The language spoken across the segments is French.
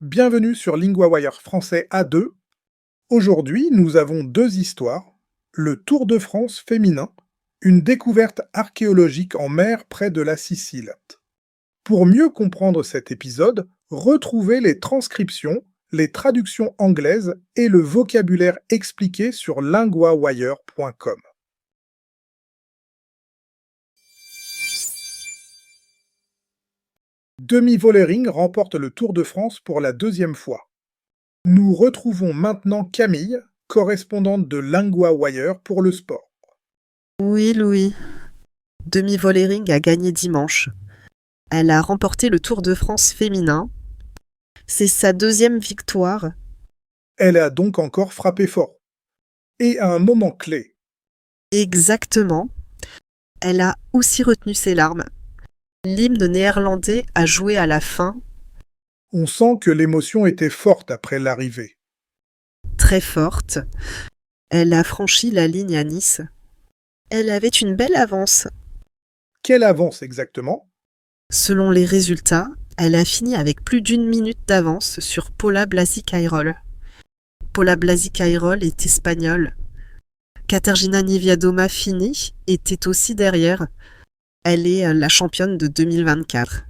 Bienvenue sur LinguaWire français A2. Aujourd'hui, nous avons deux histoires. Le Tour de France féminin, une découverte archéologique en mer près de la Sicile. Pour mieux comprendre cet épisode, retrouvez les transcriptions, les traductions anglaises et le vocabulaire expliqué sur linguawire.com. Demi Vollering remporte le Tour de France pour la deuxième fois. Nous retrouvons maintenant Camille, correspondante de LinguaWire pour le sport. Oui, Louis. Demi Vollering a gagné dimanche. Elle a remporté le Tour de France féminin. C'est sa deuxième victoire. Elle a donc encore frappé fort. Et à un moment clé. Exactement. Elle a aussi retenu ses larmes. L'hymne néerlandais a joué à la fin. On sent que l'émotion était forte après l'arrivée. Très forte. Elle a franchi la ligne à Nice. Elle avait une belle avance. Quelle avance exactement? Selon les résultats, elle a fini avec plus d'1 minute d'avance sur Paula Blasi-Cairol. Paula Blasi-Cairol est espagnole. Katarzyna Niewiadoma-Fini était aussi derrière. Elle est la championne de 2024.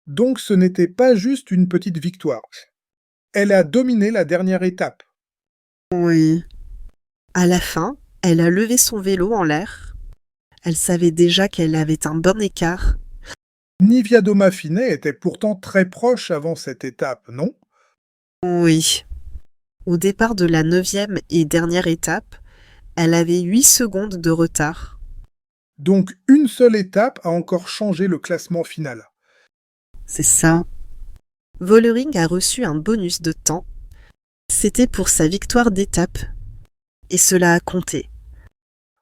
Donc ce n'était pas juste une petite victoire. Elle a dominé la dernière étape. Oui. À la fin, elle a levé son vélo en l'air. Elle savait déjà qu'elle avait un bon écart. Niewiadoma-Fini était pourtant très proche avant cette étape, non? Oui. Au départ de la 9e et dernière étape, elle avait 8 secondes de retard. Donc une seule étape a encore changé le classement final. C'est ça. Vollering a reçu un bonus de temps. C'était pour sa victoire d'étape. Et cela a compté.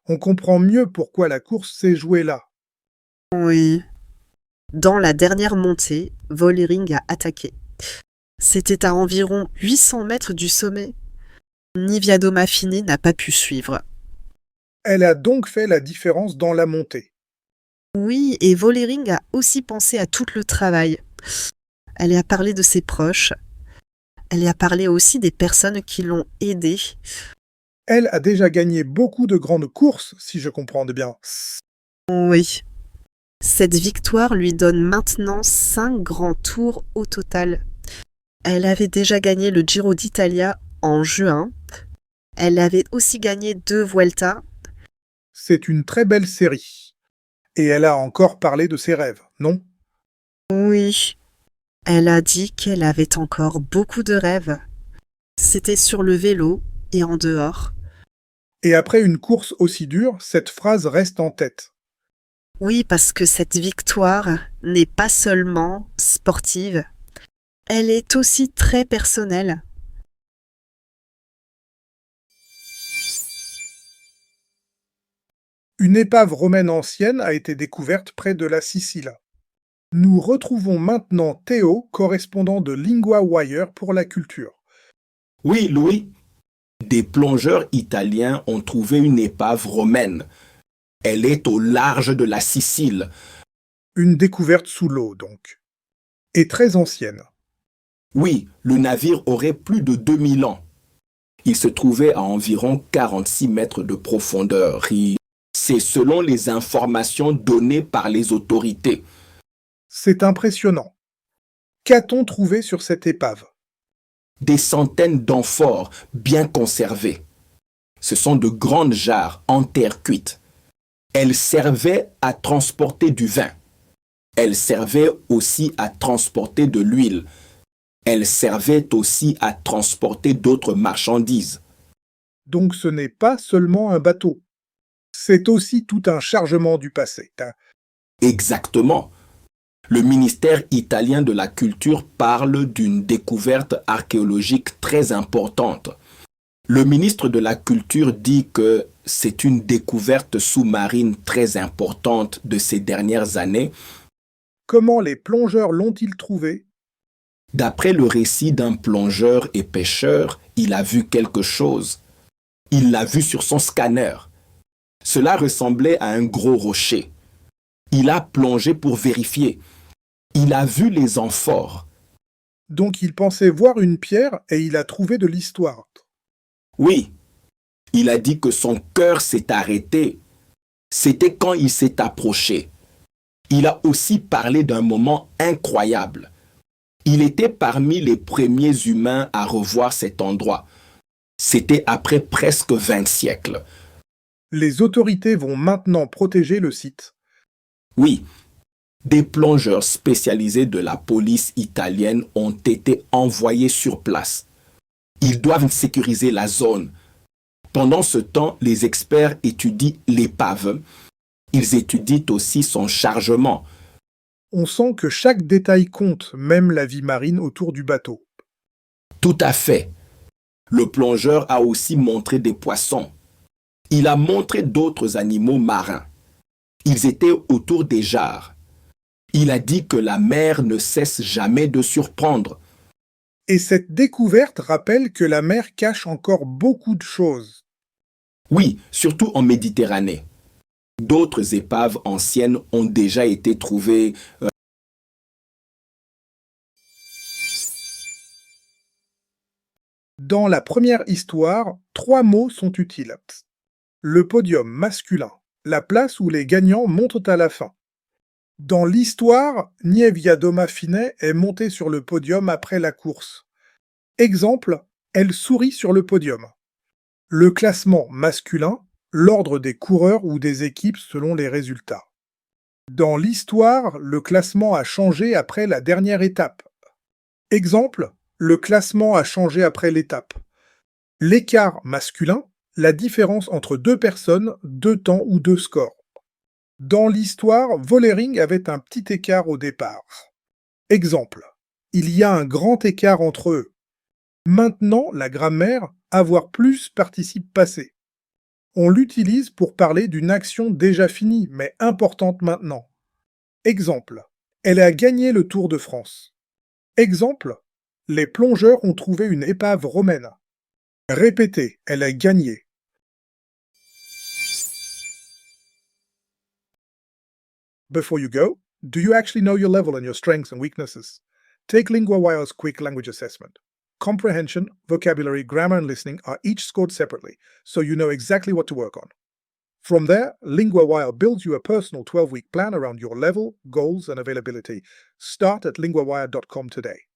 On comprend mieux pourquoi la course s'est jouée là. Oui. Dans la dernière montée, Vollering a attaqué. C'était à environ 800 mètres du sommet. Niewiadoma-Fini n'a pas pu suivre. Elle a donc fait la différence dans la montée. Oui, et Vollering a aussi pensé à tout le travail. Elle a parlé de ses proches. Elle a parlé aussi des personnes qui l'ont aidée. Elle a déjà gagné beaucoup de grandes courses, si je comprends bien. Oui. Cette victoire lui donne maintenant 5 grands tours au total. Elle avait déjà gagné le Giro d'Italia en juin. Elle avait aussi gagné 2 Vuelta. C'est une très belle série. Et elle a encore parlé de ses rêves, non? Oui. Elle a dit qu'elle avait encore beaucoup de rêves. C'était sur le vélo et en dehors. Et après une course aussi dure, cette phrase reste en tête. Oui, parce que cette victoire n'est pas seulement sportive, elle est aussi très personnelle. Une épave romaine ancienne a été découverte près de la Sicile. Nous retrouvons maintenant Théo, correspondant de LinguaWire pour la culture. Oui, Louis. Des plongeurs italiens ont trouvé une épave romaine. Elle est au large de la Sicile. Une découverte sous l'eau, donc. Et très ancienne. Oui, le navire aurait plus de 2000 ans. Il se trouvait à environ 46 mètres de profondeur. C'est selon les informations données par les autorités. C'est impressionnant. Qu'a-t-on trouvé sur cette épave? Des centaines d'amphores bien conservées. Ce sont de grandes jarres en terre cuite. Elles servaient à transporter du vin. Elles servaient aussi à transporter de l'huile. Elles servaient aussi à transporter d'autres marchandises. Donc ce n'est pas seulement un bateau. C'est aussi tout un chargement du passé. Exactement. Le ministère italien de la Culture parle d'une découverte archéologique très importante. Le ministre de la Culture dit que c'est une découverte sous-marine très importante de ces dernières années. Comment les plongeurs l'ont-ils trouvé? D'après le récit d'un plongeur et pêcheur, il a vu quelque chose. Il l'a vu sur son scanner. Cela ressemblait à un gros rocher. Il a plongé pour vérifier. Il a vu les amphores. Donc il pensait voir une pierre et il a trouvé de l'histoire. Oui, il a dit que son cœur s'est arrêté. C'était quand il s'est approché. Il a aussi parlé d'un moment incroyable. Il était parmi les premiers humains à revoir cet endroit. C'était après presque 20 siècles. Les autorités vont maintenant protéger le site. Oui, des plongeurs spécialisés de la police italienne ont été envoyés sur place. Ils doivent sécuriser la zone. Pendant ce temps, les experts étudient l'épave. Ils étudient aussi son chargement. On sent que chaque détail compte, même la vie marine autour du bateau. Tout à fait. Le plongeur a aussi montré des poissons. Il a montré d'autres animaux marins. Ils étaient autour des jarres. Il a dit que la mer ne cesse jamais de surprendre. Et cette découverte rappelle que la mer cache encore beaucoup de choses. Oui, surtout en Méditerranée. D'autres épaves anciennes ont déjà été trouvées. Dans la première histoire, 3 mots sont utiles. Le podium masculin, la place où les gagnants montent à la fin. Dans l'histoire, Niewiadoma Finet est montée sur le podium après la course. Exemple, elle sourit sur le podium. Le classement masculin, l'ordre des coureurs ou des équipes selon les résultats. Dans l'histoire, le classement a changé après la dernière étape. Exemple, le classement a changé après l'étape. L'écart masculin, la différence entre 2 personnes, 2 temps ou 2 scores. Dans l'histoire, Vollering avait un petit écart au départ. Exemple, il y a un grand écart entre eux. Maintenant, la grammaire avoir plus participe passé. On l'utilise pour parler d'une action déjà finie, mais importante maintenant. Exemple, elle a gagné le Tour de France. Exemple, les plongeurs ont trouvé une épave romaine. Répétez, elle a gagné. Before you go, do you actually know your level and your strengths and weaknesses? Take LinguaWire's quick language assessment. Comprehension, vocabulary, grammar, and listening are each scored separately, so you know exactly what to work on. From there, LinguaWire builds you a personal 12-week plan around your level, goals, and availability. Start at linguawire.com today.